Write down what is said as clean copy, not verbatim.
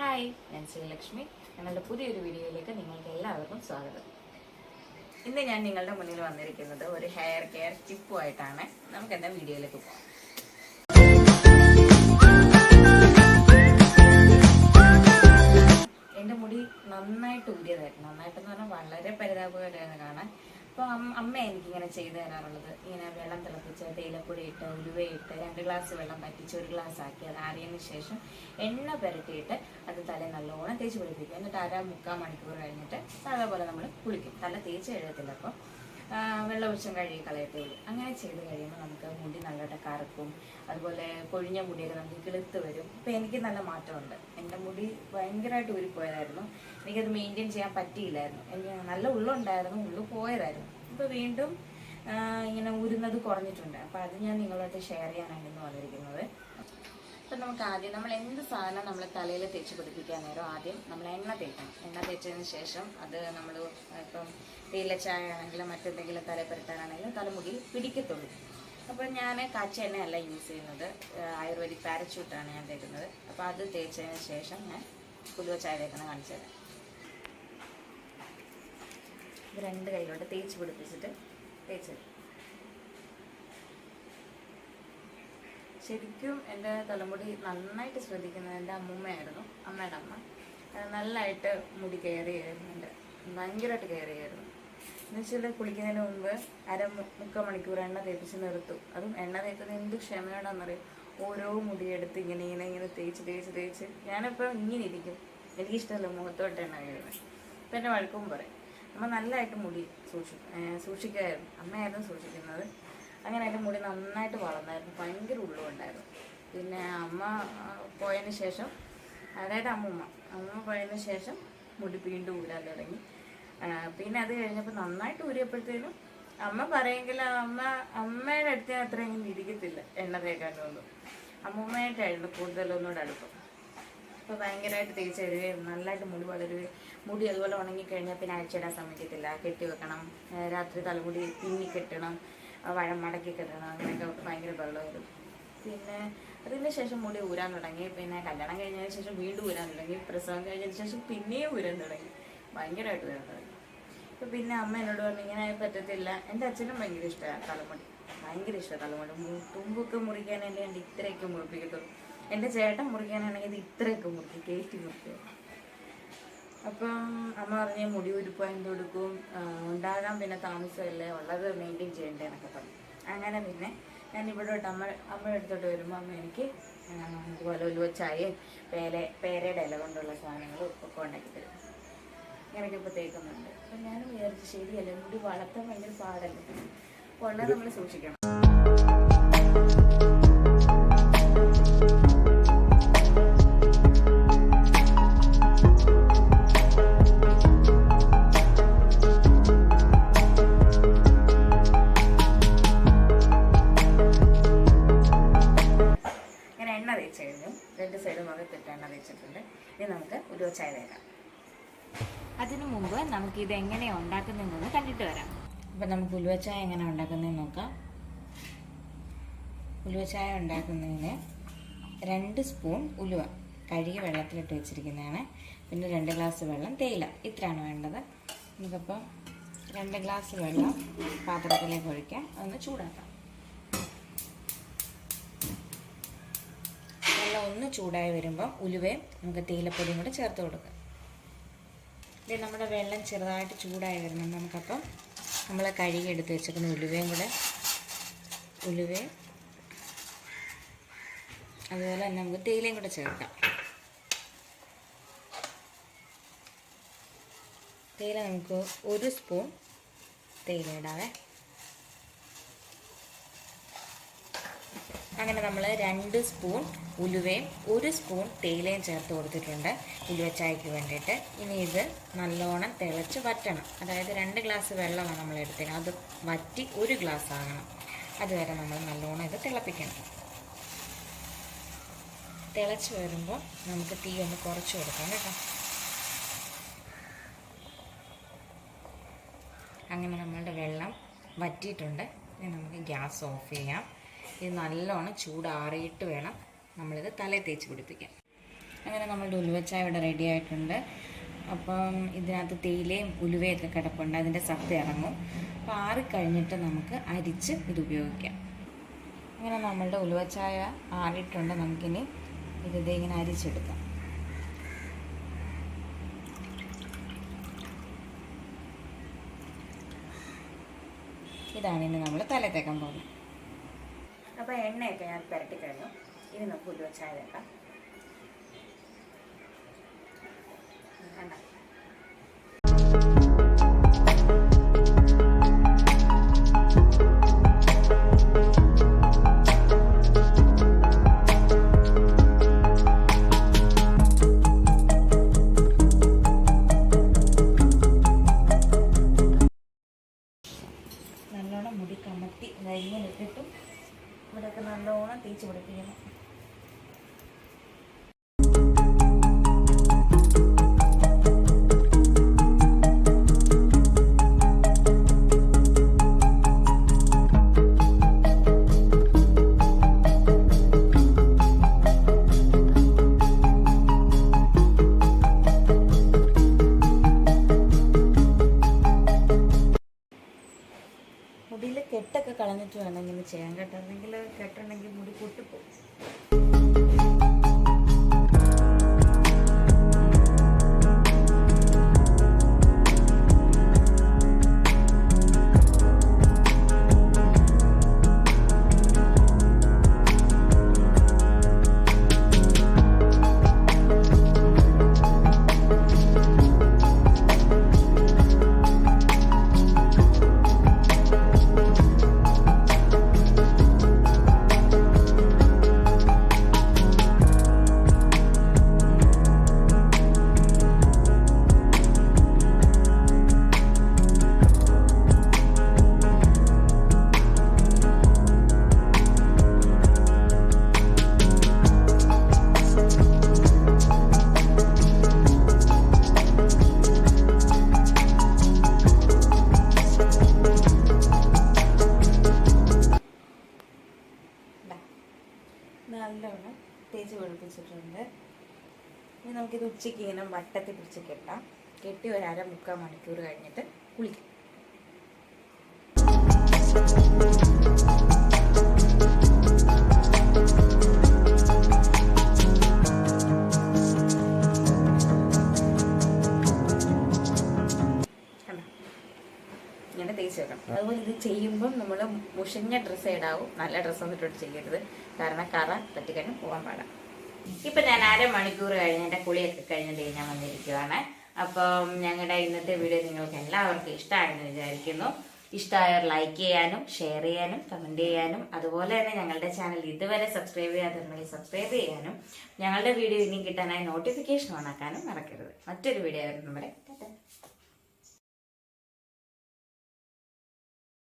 Hi, ഞാൻ ശ്രീലക്ഷ്മി. ഞങ്ങളുടെ പുതിയൊരു വീഡിയോയിലേക്ക് നിങ്ങൾക്ക് എല്ലാവർക്കും സ്വാഗതം. ഇന്ന് ഞാൻ നിങ്ങളുടെ മുന്നിൽ വന്നിരിക്കുന്നത് ഒരു ഹെയർ കെയർ ടിപ്പുമായിട്ടാണ്. നമുക്ക് എന്താ വീഡിയോയിലേക്ക് പോകാം. എൻ്റെ മുടി നന്നായിട്ട് ഊരിയതായിരുന്നു. നന്നായിട്ടെന്ന് പറഞ്ഞാൽ വളരെ പരിതാപകരമായിരുന്നു കാണാൻ. അപ്പോൾ അമ്മ എനിക്കിങ്ങനെ ചെയ്തു തരാറുള്ളത്, ഇങ്ങനെ വെള്ളം തിളപ്പിച്ച് തേയിലപ്പൊടി ഇട്ട് ഉലുവയിട്ട് 2 ഗ്ലാസ് വെള്ളം പറ്റിച്ച് 1 ഗ്ലാസ് ആക്കി അത് ആറിയതിന് ശേഷം എണ്ണ പുരട്ടിയിട്ട് അത് തല നല്ലോണം തേച്ച് പിടിപ്പിക്കും. എന്നിട്ട് 1/2-3/4 മണിക്കൂർ കഴിഞ്ഞിട്ട് അതേപോലെ നമ്മൾ കുളിക്കും. തല തേച്ച് കഴുകത്തില്ല, അപ്പോൾ വെള്ളമൊഴിച്ചും കഴുകി കളയത്തേ ഉള്ളൂ. അങ്ങനെ ചെയ്ത് കഴിയുമ്പോൾ നമുക്ക് മുടി നല്ലതായിട്ട് കറുക്കും. അതുപോലെ കൊഴിഞ്ഞ മുടിയൊക്കെ നമുക്ക് കിളുത്ത് വരും. ഇപ്പം എനിക്ക് നല്ല മാറ്റമുണ്ട്. എൻ്റെ മുടി ഭയങ്കരമായിട്ട് ഊരിപ്പോയതായിരുന്നു. എനിക്കത് മെയിൻറ്റെയിൻ ചെയ്യാൻ പറ്റിയില്ലായിരുന്നു. എനിക്ക് നല്ല ഉള്ളുണ്ടായിരുന്നു, ഉള്ളു പോയതായിരുന്നു. ഇപ്പോൾ വീണ്ടും ഇങ്ങനെ ഊരുന്നത് കുറഞ്ഞിട്ടുണ്ട്. അപ്പോൾ അത് ഞാൻ നിങ്ങളായിട്ട് ഷെയർ ചെയ്യാനായിരുന്നു വന്നിരിക്കുന്നത്. അപ്പം നമുക്ക് ആദ്യം നമ്മൾ എന്ത് സാധനം നമ്മൾ തലയിൽ തേച്ച് പിടിപ്പിക്കാൻ നേരം ആദ്യം നമ്മൾ എണ്ണ തേക്കണം. എണ്ണ തേച്ചതിന് ശേഷം അത് നമ്മൾ ഇപ്പം തേയിലച്ചായ ആണെങ്കിലും മറ്റെന്തെങ്കിലും തല പുരട്ടാനാണെങ്കിലും തലമുടി പിടിക്കത്തുള്ളൂ. അപ്പോൾ ഞാൻ കാച്ചിയ എണ്ണയല്ല യൂസ് ചെയ്യുന്നത്, ആയുർവേദിക് പാരച്യൂട്ടാണ് ഞാൻ തേക്കുന്നത്. അപ്പോൾ അത് തേച്ചതിന് ശേഷം ഞാൻ ഉലുവ ചായ തേക്കണം കാണിച്ചു തരാം. ഇത് 2 കൈയിലോട്ട് തേച്ച് പിടിപ്പിച്ചിട്ട് തേച്ചത്. ശരിക്കും എൻ്റെ തലമുടി നന്നായിട്ട് ശ്രദ്ധിക്കുന്നത് എൻ്റെ അമ്മൂമ്മയായിരുന്നു, അമ്മയുടെ അമ്മ. നല്ലതായിട്ട് മുടി കെയർ ചെയ്യുന്നുണ്ട്, ഭയങ്കരമായിട്ട് കെയർ ചെയ്യുമായിരുന്നു. എന്ന് വെച്ചാൽ കുളിക്കുന്നതിന് മുമ്പ് 1/2-3/4 മണിക്കൂർ എണ്ണ തേപ്പിച്ച് നിർത്തും. അതും എണ്ണ തേക്കുന്നത് എന്ത് ക്ഷമയോടാണെന്നറിയും. ഓരോ മുടിയെടുത്ത് ഇങ്ങനെ തേച്ച് ഞാനിപ്പോൾ ഇങ്ങനെ ഇരിക്കും. എനിക്കിഷ്ടമല്ല മുഖത്തോട്ട് എണ്ണ വീഴുന്നത്. ഇപ്പം എൻ്റെ വഴക്കും പറയും. അമ്മ നല്ലതായിട്ട് മുടി സൂക്ഷിക്കുമായിരുന്നു, അമ്മയായിരുന്നു സൂക്ഷിക്കുന്നത്. അങ്ങനെ എൻ്റെ മുടി നന്നായിട്ട് വളർന്നായിരുന്നു, ഭയങ്കര ഉള്ളുണ്ടായിരുന്നു. പിന്നെ അമ്മ പോയതിന് ശേഷം, അതായത് അമ്മ പോയതിന് ശേഷം മുടി വീണ്ടും ഊരാൻ തുടങ്ങി. പിന്നെ അത് കഴിഞ്ഞപ്പോൾ നന്നായിട്ട് ഊരിയപ്പോഴത്തേനും അമ്മ പറയുമെങ്കിൽ അമ്മയുടെ അടുത്ത് അത്രയും ഇങ്ങനെ ഇരിക്കത്തില്ല എണ്ണ തേക്കാനൊന്നും. അമ്മൂമ്മയായിട്ടായിരുന്നു കൂടുതലൊന്നുകൂടെ അടുപ്പം. അപ്പോൾ ഭയങ്കരമായിട്ട് തേച്ച് തരുകയും നല്ലതായിട്ട് മുടി വളരുകയും, മുടി അതുപോലെ ഉണങ്ങിക്കഴിഞ്ഞാൽ പിന്നെ അഴിച്ചിടാൻ സമ്മതിക്കത്തില്ല, കെട്ടി വെക്കണം. രാത്രി തലമുടി പിന്നി കെട്ടണം, മടക്കി കെട്ടണം, അങ്ങനെയൊക്കെ ഭയങ്കര വെള്ളം വരും. പിന്നെ അതിന് ശേഷം മുടി ഊരാൻ തുടങ്ങി. പിന്നെ കല്യാണം കഴിഞ്ഞതിന് ശേഷം വീണ്ടും ഊരാൻ തുടങ്ങി. പ്രസവം കഴിഞ്ഞതിന് ശേഷം പിന്നെയും ഊരാൻ തുടങ്ങി, ഭയങ്കരമായിട്ട് ഊരാൻ തുടങ്ങി. അപ്പോൾ പിന്നെ അമ്മ എന്നോട് പറഞ്ഞു ഇങ്ങനെ പറ്റത്തില്ല. എൻ്റെ അച്ഛനും ഭയങ്കര ഇഷ്ടമാണ് തലമുടി, ഭയങ്കര ഇഷ്ടമാണ് തലമുടി. തുമ്പൊക്കെ മുറിക്കാനാണെങ്കിൽ എൻ്റെ ഇത്രയൊക്കെ മുറിപ്പിക്കത്തുള്ളൂ. എൻ്റെ ചേട്ടൻ മുറിക്കാനാണെങ്കിൽ ഇത് ഇത്രയൊക്കെ മുറിക്കും, കയറ്റി മുറിക്കുക. അപ്പം അമ്മ പറഞ്ഞ് മുടി ഉരുപ്പാൻ കൊടുക്കും, ഉണ്ടാകാൻ പിന്നെ താമസമല്ലേ, ഉള്ളത് മെയിൻറ്റെയിൻ ചെയ്യണ്ടേ എന്നൊക്കെ പറഞ്ഞു. അങ്ങനെ പിന്നെ ഞാൻ ഇവിടോട്ട് അമ്മയുടെ അടുത്തോട്ട് വരുമ്പോൾ അമ്മ എനിക്ക് അതുപോലെ ഉലുവച്ചായയും പേരയുടെ ഇല കൊണ്ടുള്ള സാധനങ്ങളും ഒക്കെ ഉണ്ടാക്കി തരും. ഇങ്ങനെയൊക്കെ ഇപ്പോൾ തേക്കുന്നുണ്ട്. അപ്പം ഞാൻ വിചാരിച്ചു ശരിയല്ലേ, മുടി വളർത്താൻ ഭയങ്കര പാടല്ലേ, അപ്പോൾ ഉള്ളത് നമ്മൾ സൂക്ഷിക്കണം. എണ്ണ തേച്ച് കഴിഞ്ഞു, 2 സൈഡും മുഖത്തിട്ട് എണ്ണ തേച്ചിട്ടുണ്ട്. ഇനി നമുക്ക് ഉലുവ ചായ തേക്കാം. അതിനു മുമ്പ് നമുക്ക് ഇത് എങ്ങനെയാണ് ഉണ്ടാക്കുന്നതെന്ന് കണ്ടിട്ട് വരാം. അപ്പം നമുക്ക് ഉലുവ ചായ എങ്ങനെ ഉണ്ടാക്കുന്നതെന്ന് നോക്കാം. ഉലുവ ചായ ഉണ്ടാക്കുന്നതിന് 2 സ്പൂൺ ഉലുവ കഴുകി വെള്ളത്തിലിട്ട് വെച്ചിരിക്കുന്നതാണ്. പിന്നെ 2 ഗ്ലാസ് വെള്ളം, തേയില, ഇത്രയാണ് വേണ്ടത്. നമുക്കപ്പോൾ 2 ഗ്ലാസ് വെള്ളം പാത്രത്തിലേക്ക് ഒഴിക്കാം, ഒന്ന് ചൂടാക്കാം. ഒന്ന് ചൂടായി വരുമ്പോൾ ഉലുവയും നമുക്ക് തേയിലപ്പൊടിയും കൂടെ ചേർത്ത് കൊടുക്കാം. ഇത് നമ്മുടെ വെള്ളം ചെറുതായിട്ട് ചൂടായി വരുന്നുണ്ട്. നമുക്കപ്പം നമ്മൾ കഴുകി എടുത്ത് വെച്ചിരിക്കുന്ന ഉലുവയും അതുപോലെ തന്നെ നമുക്ക് തേയിലയും കൂടെ ചേർക്കാം. തേയില നമുക്ക് 1 സ്പൂൺ തേയില ഇടാവേ. അങ്ങനെ നമ്മൾ 2 സ്പൂൺ ഉലുവയും 1 സ്പൂൺ തേയിലയും ചേർത്ത് കൊടുത്തിട്ടുണ്ട് ഉലുവച്ചായക്ക് വേണ്ടിയിട്ട്. ഇനി ഇത് നല്ലോണം തിളച്ച് വറ്റണം. അതായത് 2 ഗ്ലാസ് വെള്ളമാണ് നമ്മൾ എടുത്തത്, അത് വറ്റി 1 ഗ്ലാസ് ആകണം. അതുവരെ നമ്മൾ നല്ലോണം ഇത് തിളപ്പിക്കണം. തിളച്ച് വരുമ്പോൾ നമുക്ക് തീ ഒന്ന് കുറച്ച് കൊടുക്കാം കേട്ടോ. അങ്ങനെ നമ്മളുടെ വെള്ളം വറ്റിയിട്ടുണ്ട്. ഇനി നമുക്ക് ഗ്യാസ് ഓഫ് ചെയ്യാം. ഇത് നല്ലോണം ചൂടാറിയിട്ട് വേണം നമ്മളിത് തലയിൽ തേച്ച് പിടിപ്പിക്കാൻ. അങ്ങനെ നമ്മളുടെ ഉലുവച്ചായ ഇവിടെ റെഡി ആയിട്ടുണ്ട്. അപ്പം ഇതിനകത്ത് തേയിലയും ഉലുവയൊക്കെ കിടപ്പുണ്ട്, അതിൻ്റെ സത്ത് ഇറങ്ങും. അപ്പോൾ ആറിക്കഴിഞ്ഞിട്ട് നമുക്ക് അരിച്ച് ഇത് ഉപയോഗിക്കാം. അങ്ങനെ നമ്മളുടെ ഉലുവച്ചായ ആറിയിട്ടുണ്ട്. നമുക്കിനി ഇത് ഇങ്ങനെ അരിച്ചെടുക്കാം. ഇതാണ് ഇനി നമ്മൾ തലയിൽ തേക്കാൻ പോകുന്നത്. അപ്പോൾ എണ്ണയൊക്കെ ഞാൻ പുരട്ടി കഴിഞ്ഞു. ഇനി നമുക്ക് ഉലുവച്ചായ തേക്കാം. കണ്ട നല്ലോണം മുടി കമത്തി ഇങ്ങനെ ഇട്ടിട്ടും ഇവിടെയൊക്കെ നല്ലോണം തേച്ച് പിടിപ്പിക്കണം. മുടിയിൽ കെട്ടൊക്കെ കളഞ്ഞിട്ട് വേണം ഇങ്ങനെ ചെയ്യാൻ കേട്ടോ, അല്ലെങ്കിൽ കെട്ടുണ്ടെങ്കിൽ മുടി പൊട്ടിപ്പോകും. നല്ലോണം തേച്ച് പിടിപ്പിച്ചിട്ടുണ്ട്. ഇനി നമുക്കിത് ഉച്ചയ്ക്ക് ഇങ്ങനെ വട്ടത്തിൽ പിടിച്ച് കെട്ടാം. കെട്ടി ഒരു 1/2-3 മണിക്കൂർ കഴിഞ്ഞിട്ട് കുളിക്കാം. ഇങ്ങനെ തേച്ച് വെക്കണം. അതുപോലെ ഇത് ചെയ്യുമ്പം നമ്മൾ മുഷിഞ്ഞ ഡ്രസ്സ് ഇടാവും, നല്ല ഡ്രസ്സൊന്നും ഇട്ടിട്ട് ചെയ്യരുത്. കാരണം കറ തട്ടിക്കഴിഞ്ഞ് പോകാൻ പാടാം. ഇപ്പം ഞാൻ 1/2 മണിക്കൂർ കഴിഞ്ഞ് എൻ്റെ കുളിയൊക്കെ കഴിഞ്ഞിട്ട് ഞാൻ വന്നിരിക്കുകയാണ്. അപ്പം ഞങ്ങളുടെ ഇന്നത്തെ വീഡിയോ നിങ്ങൾക്ക് എല്ലാവർക്കും ഇഷ്ടമായെന്ന് വിചാരിക്കുന്നു. ഇഷ്ടമായവർ ലൈക്ക് ചെയ്യാനും ഷെയർ ചെയ്യാനും കമൻറ്റ് ചെയ്യാനും അതുപോലെ തന്നെ ഞങ്ങളുടെ ചാനൽ ഇതുവരെ സബ്സ്ക്രൈബ് ചെയ്യാതിരുന്നെങ്കിൽ സബ്സ്ക്രൈബ് ചെയ്യാനും ഞങ്ങളുടെ വീഡിയോ ഇനിയും കിട്ടാനായി നോട്ടിഫിക്കേഷൻ ഓൺ ആക്കാനും മറക്കരുത്. മറ്റൊരു വീഡിയോ ആയിരുന്നു നമ്മുടെ